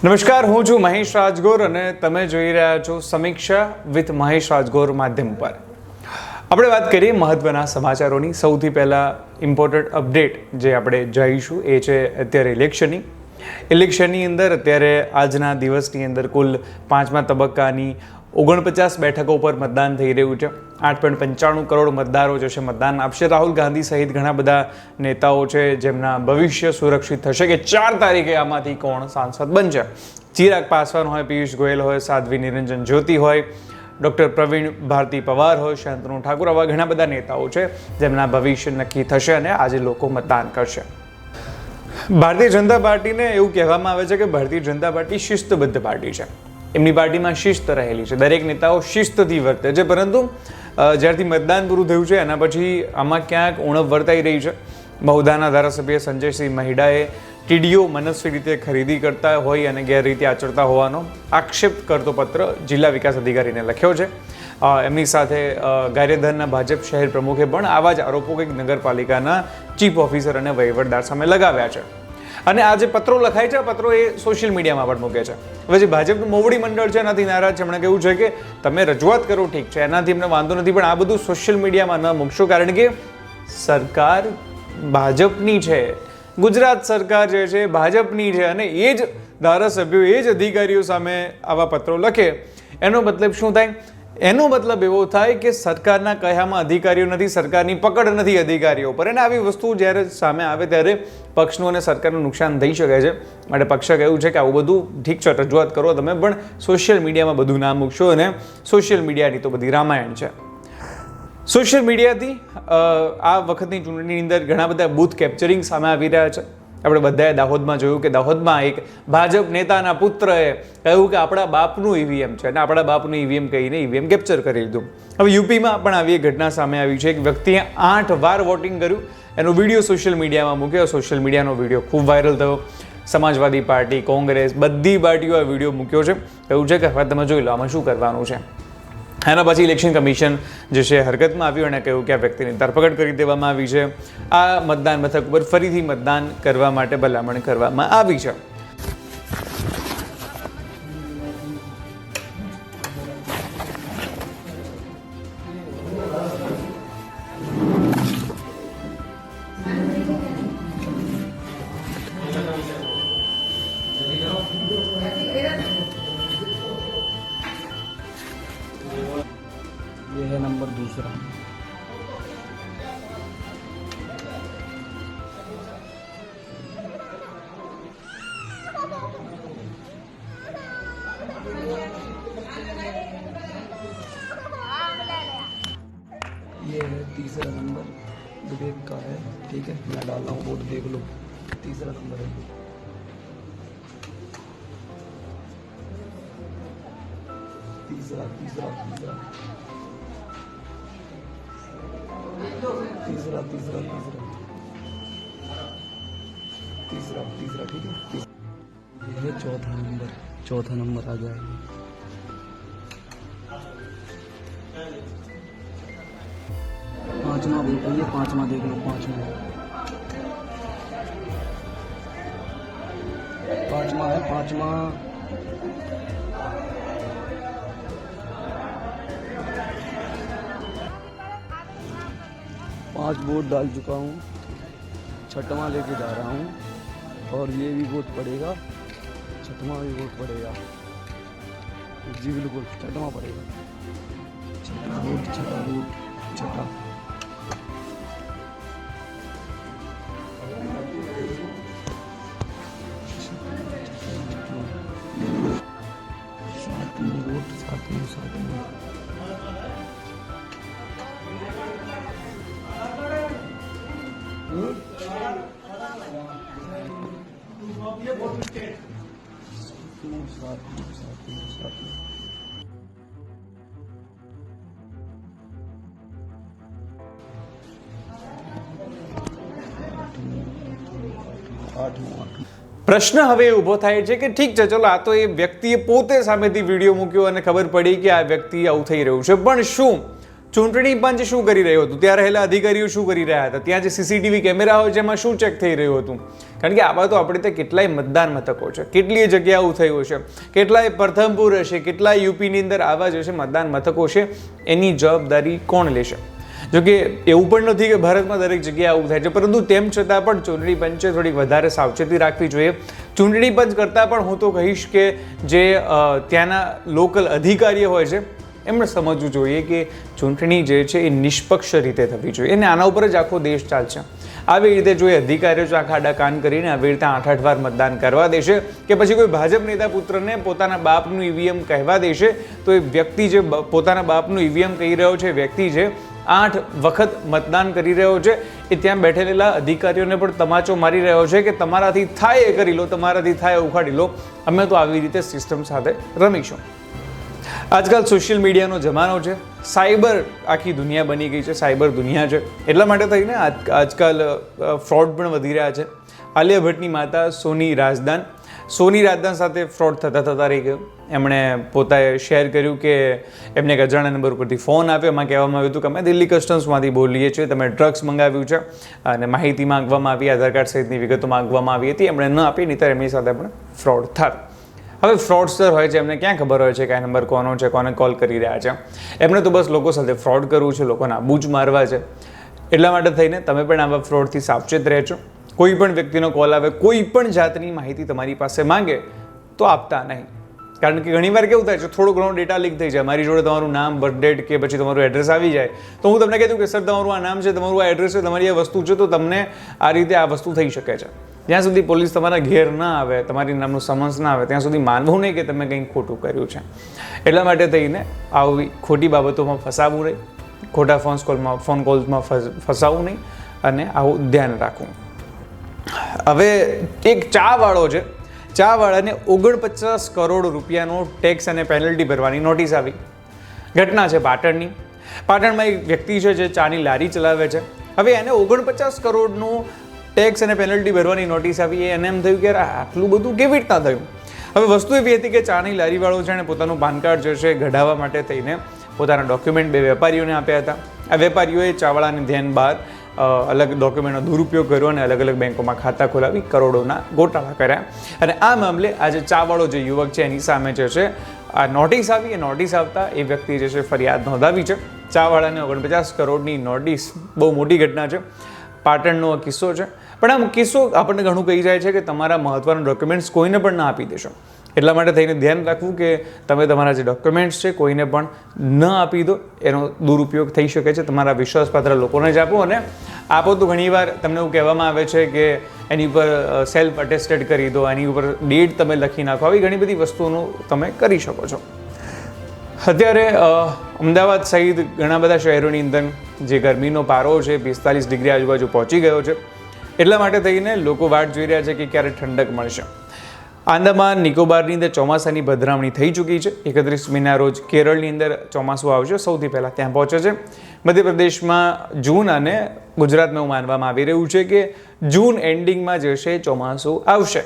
નમસ્કાર, હું છું મહેશ રાજગોર અને તમે જોઈ રહ્યા છો સમીક્ષા વિથ મહેશ રાજગોર માધ્યમ પર. આપણે વાત કરીએ મહત્વના સમાચારોની. સૌથી પહેલાં ઇમ્પોર્ટન્ટ અપડેટ જે આપણે જઈશું એ છે અત્યારે ઇલેક્શનની અંદર અત્યારે આજના દિવસની અંદર કુલ 5મા તબક્કાની 49 બેઠકો પર મતદાન થઈ રહ્યું છે. 8.95 કરોડ મતદારો જે છે મતદાન આપશે. રાહુલ ગાંધી સહિત ઘણા બધા નેતાઓ છે જેમના ભવિષ્ય સુરક્ષિત થશે કે 4 તારીખે આમાંથી કોણ સાંસદ બનશે. ચિરાગ પાસવાન હોય, પિયુષ ગોયલ હોય, સાધ્વી નિરંજન જ્યોતિ હોય, ડૉક્ટર પ્રવીણ ભારતી પવાર હોય, શાંતનુ ઠાકુર, આવા ઘણા બધા નેતાઓ છે જેમના ભવિષ્ય નક્કી થશે અને આજે લોકો મતદાન કરશે. ભારતીય જનતા પાર્ટીને એવું કહેવામાં આવે છે કે ભારતીય જનતા પાર્ટી શિસ્તબદ્ધ પાર્ટી છે. એમની પાર્ટીમાં શિસ્ત રહેલી છે. દરેક નેતાઓ શિસ્તથી વર્તે છે, પરંતુ જ્યારથી મતદાન પૂરું થયું છે એના પછી આમાં ક્યાંક ઉણપ વર્તાઈ રહી છે. બહુદાના ધારાસભ્ય સંજયસિંહ મહિડાએ ટીડીઓ મનસ્વી રીતે ખરીદી કરતા હોય અને ગેરરીતિ આચરતા હોવાનો આક્ષેપ કરતો પત્ર જિલ્લા વિકાસ અધિકારીને લખ્યો છે. એમની સાથે ગારિયાધારના ભાજપ શહેર પ્રમુખે પણ આવા જ આરોપો કંઈક નગરપાલિકાના ચીફ ઓફિસર અને વહીવટદાર સામે લગાવ્યા છે. અને આ જે પત્રો લખાય છે, પત્રો એ સોશિયલ મીડિયામાં પણ મૂકે છે. હવે જે ભાજપનું મોવડી મંડળ છે એનાથી નારાજ છે. એમણે કહ્યું છે કે તમે રજૂઆત કરો, ઠીક છે, એનાથી એમને વાંધો નથી, પણ આ બધું સોશિયલ મીડિયામાં ન મૂકશો, કારણ કે સરકાર ભાજપની છે. ગુજરાત સરકાર જે છે ભાજપની છે અને એ જ ધારાસભ્યો, એ જ અધિકારીઓ સામે આવા પત્રો લખે એનો મતલબ શું થાય? એનો મતલબ એવો થાય કે સરકારના કહેવામાં અધિકારીઓ નથી, સરકારની પકડ નથી અધિકારીઓ પર. અને આવી વસ્તુ જ્યારે સામે આવે ત્યારે પક્ષનું અને સરકારનું નુકસાન થઈ શકે છે. માટે પક્ષે કહ્યું છે કે આવું બધું ઠીક છે, રજૂઆત કરો તમે, પણ સોશિયલ મીડિયામાં બધું ના મૂકશો. અને સોશિયલ મીડિયાની તો બધી રામાયણ છે. સોશિયલ મીડિયાથી આ વખતની ચૂંટણીની અંદર ઘણા બધા બૂથ કેપ્ચરિંગ સામે આવી રહ્યા છે. આપણે બધાએ દાહોદમાં જોયું કે દાહોદમાં એક ભાજપ નેતાના પુત્રએ કહ્યું કે આપણા બાપનું ઈવીએમ છે અને આપણા બાપનું ઈવીએમ કહીને ઈવીએમ કેપ્ચર કરી લીધું. હવે યુપીમાં પણ આવી એક ઘટના સામે આવી છે. એક વ્યક્તિએ 8 વાર વોટિંગ કર્યું, એનો વિડીયો સોશિયલ મીડિયામાં મૂક્યો. સોશિયલ મીડિયાનો વિડીયો ખૂબ વાયરલ થયો. સમાજવાદી પાર્ટી, કોંગ્રેસ, બધી પાર્ટીઓ આ વિડીયો મૂક્યો છે. કહ્યું છે કે હવે તમે જોઈ લો આમાં શું કરવાનું છે. એના પછી ઇલેક્શન કમિશન જે છે હરકતમાં આવ્યું અને કહ્યું કે આ વ્યક્તિની ધરપકડ કરી દેવામાં આવી છે. આ મતદાન મથક ઉપર ફરીથી મતદાન કરવા માટે ભલામણ કરવામાં આવી છે. ये है नंबर दूसरा. ये है तीसरा नंबर, विवेक का है. ठीक है, मैं डाल रहा हूँ, वोट देख लो. तीसरा नंबर है. तीसरा तीसरा तीसरा तीसरा तीसरा तीसरा तीसरा तीसरा ठीक है. ये है चौथा नंबर आ गया है. पांचवा वोट है ये. पांचवा देख लो. पांचवा है. पांचवा 5 वोट डाल चुका हूँ. छठवां लेके जा रहा हूँ और ये भी वोट पड़ेगा. छठवां भी वोट पड़ेगा जी, बिल्कुल छठवां पड़ेगा. छठा वोट. सातवें પ્રશ્ન હવે ઊભો થાય છે કે ઠીક છે, ચલો આ તો એ વ્યક્તિએ પોતે સામેથી વિડીયો મૂક્યો અને ખબર પડી કે આ વ્યક્તિ આવું થઈ રહ્યું છે, પણ શું ચૂંટણી પંચ શું કરી રહ્યું હતું, ત્યાં રહેલા અધિકારીઓ શું કરી રહ્યા હતા, ત્યાં જે સીસીટીવી કેમેરા હોય છે એમાં શું ચેક થઈ રહ્યું હતું. કારણ કે આવા તો આપણે ત્યાં કેટલાય મતદાન મથકો છે, કેટલીય જગ્યાઓ થયું છે, કેટલાય પ્રથમપુર હશે, કેટલાય યુપીની અંદર આવા જે છે મતદાન મથકો છે, એની જવાબદારી કોણ લેશે? જોકે એવું પણ નથી કે ભારતમાં દરેક જગ્યાએ આવું થાય છે, પરંતુ તેમ છતાં પણ ચૂંટણી પંચે થોડીક વધારે સાવચેતી રાખવી જોઈએ. ચૂંટણી પંચ કરતાં પણ હું તો કહીશ કે જે ત્યાંના લોકલ અધિકારીઓ હોય છે એમણે સમજવું જોઈએ કે ચૂંટણી જે છે એ નિષ્પક્ષ રીતે થવી જોઈએ, અને આના ઉપર જ આખો દેશ ચાલશે. આવી રીતે જો એ અધિકારીઓ જ આખા આડા કાન કરીને આવી રીતે 8-8 વાર મતદાન કરવા દેશે, કે પછી કોઈ ભાજપ નેતા પુત્રને પોતાના બાપનું ઈવીએમ કહેવા દેશે, તો એ વ્યક્તિ જે પોતાના બાપનું ઈવીએમ કહી રહ્યો છે, વ્યક્તિ જે 8 વખત મતદાન કરી રહ્યો છે, એ ત્યાં બેઠેલા અધિકારીઓને પણ તમાચો મારી રહ્યો છે કે તમારાથી થાય એ કરી લો, તમારાથી થાય ઉખાડી લો, અમે તો આવી રીતે સિસ્ટમ સાથે રમીશું. આજકાલ સોશિયલ મીડિયાનો જમાનો છે, સાયબર આખી દુનિયા બની ગઈ છે, સાયબર દુનિયા છે, એટલા માટે થઈને આજકાલ ફ્રોડ પણ વધી રહ્યા છે. આલિયા ભટ્ટની માતા સોની રાજદાન સાથે ફ્રોડ થતા રહી ગયો. એમણે પોતાએ શેર કર્યું કે એમને એક અજાણ્યા નંબર ઉપરથી ફોન આવ્યો, એમાં કહેવામાં આવ્યું હતું કે અમે દિલ્હી કસ્ટમ્સમાંથી બોલીએ છીએ, તમે ડ્રગ્સ મંગાવ્યું છે, અને માહિતી માંગવામાં આવી, આધાર કાર્ડ સહિતની વિગતો માંગવામાં આવી હતી, એમણે ન આપી, નહીંતર એમની સાથે પણ ફ્રોડ થાય. હવે ફ્રોડસ્ટર હોય છે, એમને ક્યાં ખબર હોય છે કે આ નંબર કોનો છે, કોને કોલ કરી રહ્યા છે? એમને તો બસ લોકો સાથે ફ્રોડ કરવું છે, લોકોને આબૂજ મારવા છે. એટલા માટે થઈને તમે પણ આવા ફ્રોડથી સાવચેત રહેજો. કોઈ પણ વ્યક્તિનો કોલ આવે, કોઈ પણ જાતની માહિતી તમારી પાસે માંગે તો આપતા નહીં. કારણ કે ઘણીવાર કેવું થાય છે, થોડો ઘણો ડેટા લીક થઈ જાય, મારી જોડે તમારું નામ, બર્થ ડેટ કે પછી તમારું એડ્રેસ આવી જાય, તો હું તમને કહેતું કે સર તમારું આ નામ છે, તમારું આ એડ્રેસ છે, તમારી આ વસ્તુ છે, તો તમને આ રીતે આ વસ્તુ થઈ શકે છે. જ્યાં સુધી પોલીસ તમારા ઘેર ના આવે, તમારી નામનું સમન્સ ના આવે, ત્યાં સુધી માનવું નહીં કે તમે કંઈક ખોટું કર્યું છે. એટલા માટે થઈને આવી ખોટી બાબતોમાં ફસાવવું નહીં, ખોટા ફોન કોલ્સમાં ફસાવવું નહીં, અને આવું ધ્યાન રાખવું. હવે એક ચાવાળો છે, ચાવાળાને 49 કરોડ રૂપિયાનો ટેક્સ અને પેનલ્ટી ભરવાની નોટિસ આવી. ઘટના છે પાટણની. પાટણમાં એક વ્યક્તિ છે જે ચાની લારી ચલાવે છે. હવે એને 49 કરોડનું ટેક્સ અને પેનલ્ટી ભરવાની નોટિસ આવી. એને એમ થયું કે આટલું બધું કેવી રીતના થયું? હવે વસ્તુ એવી હતી કે ચાની લારીવાળો છે, એને પોતાનું પાન કાર્ડ જે છે કઢાવવા માટે થઈને પોતાના ડોક્યુમેન્ટ 2 વેપારીઓને આપ્યા હતા. આ વેપારીઓએ ચાવાળાને ધ્યાન બહાર અલગ ડોક્યુમેન્ટનો દુરુપયોગ કર્યો અને અલગ અલગ બેંકોમાં ખાતા ખોલાવી કરોડોના ગોટાળા કર્યા. અને આ મામલે આજે ચાવાળો જે યુવક છે એની સામે જે છે આ નોટિસ આવી. એ નોટિસ આવતા એ વ્યક્તિ જે છે ફરિયાદ નોંધાવી છે. ચાવાળાને 49 કરોડની નોટિસ, બહુ મોટી ઘટના છે. પાટણનો કિસ્સો છે, પણ આમ કિસ્સો આપણને ઘણું કહી જાય છે કે તમારા મહત્વના ડોક્યુમેન્ટ્સ કોઈને પણ ના આપી દેશો. એટલા માટે થઈને ધ્યાન રાખવું કે તમે તમારા જે ડોક્યુમેન્ટ્સ છે કોઈને પણ ન આપી દો, એનો દુરુપયોગ થઈ શકે છે. તમારા વિશ્વાસપાત્ર લોકોને જ આપો, અને આપો તો ઘણીવાર તમને એવું કહેવામાં આવે છે કે એની ઉપર સેલ્ફ અટેસ્ટેડ કરી દો, એની ઉપર ડેટ તમે લખી નાખો. આવી ઘણી બધી વસ્તુઓનું તમે કરી શકો છો. અત્યારે અમદાવાદ સહિત ઘણા બધા શહેરોની અંદર જે ગરમીનો પારો છે 45 ડિગ્રી આજુબાજુ પહોંચી ગયો છે. એટલા માટે થઈને લોકો વાટ જોઈ રહ્યા છે કે ક્યારે ઠંડક મળશે. આંદામાન નિકોબારની અંદર ચોમાસાની પધરામણી થઈ ચૂકી છે. 31 મીના રોજ કેરળની અંદર ચોમાસું આવશે, સૌથી પહેલાં ત્યાં પહોંચે છે. મધ્યપ્રદેશમાં જૂન અને ગુજરાતમાં એવું માનવામાં આવી રહ્યું છે કે જૂન એન્ડિંગમાં જે છે ચોમાસું આવશે.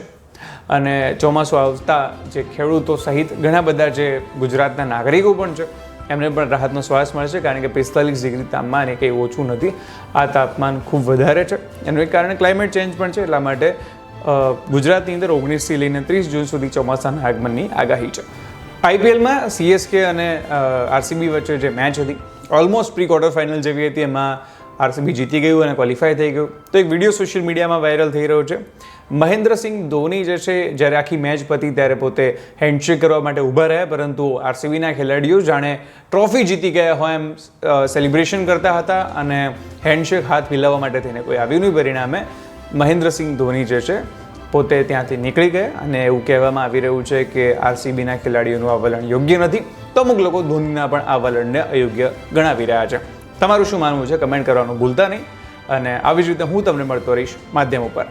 અને ચોમાસું આવતા જે ખેડૂતો સહિત ઘણા બધા જે ગુજરાતના નાગરિકો પણ છે એમને પણ રાહતનો શ્વાસ મળશે. કારણ કે 45 ડિગ્રી તાપમાન એ કંઈ ઓછું નથી, આ તાપમાન ખૂબ વધારે છે. એનું એક કારણ ક્લાઇમેટ ચેન્જ પણ છે. એટલા માટે ગુજરાતની અંદર 19થી લઈને 30 જૂન સુધી ચોમાસાના આગમનની આગાહી છે. આઈપીએલમાં સીએસકે અને આરસીબી વચ્ચે જે મેચ હતી ઓલમોસ્ટ પ્રી ક્વાર્ટર ફાઇનલ જેવી હતી. એમાં આરસીબી જીતી ગયું અને ક્વોલિફાય થઈ ગયું. તો એક વિડીયો સોશિયલ મીડિયામાં વાયરલ થઈ રહ્યો છે. મહેન્દ્રસિંહ ધોની જે છે જ્યારે આખી મેચ પતી ત્યારે પોતે હેન્ડશેક કરવા માટે ઊભા રહ્યા, પરંતુ આરસીબીના ખેલાડીઓ જાણે ટ્રોફી જીતી ગયા હોય એમ સેલિબ્રેશન કરતા હતા, અને હેન્ડશેક હાથ મિલાવવા માટે થઈને કોઈ આવ્યું નહીં. પરિણામે મહેન્દ્રસિંહ ધોની જે છે પોતે ત્યાંથી નીકળી ગયા, અને એવું કહેવામાં આવી રહ્યું છે કે આરસીબીના ખેલાડીઓનું આ વલણ યોગ્ય નથી. તો અમુક લોકો ધોનીના પણ આ વલણને અયોગ્ય ગણાવી રહ્યા છે. તમારું શું માનવું છે કમેન્ટ કરવાનું ભૂલતા નહીં, અને આવી જ રીતે હું તમને મળતો રહીશ માધ્યમ ઉપર.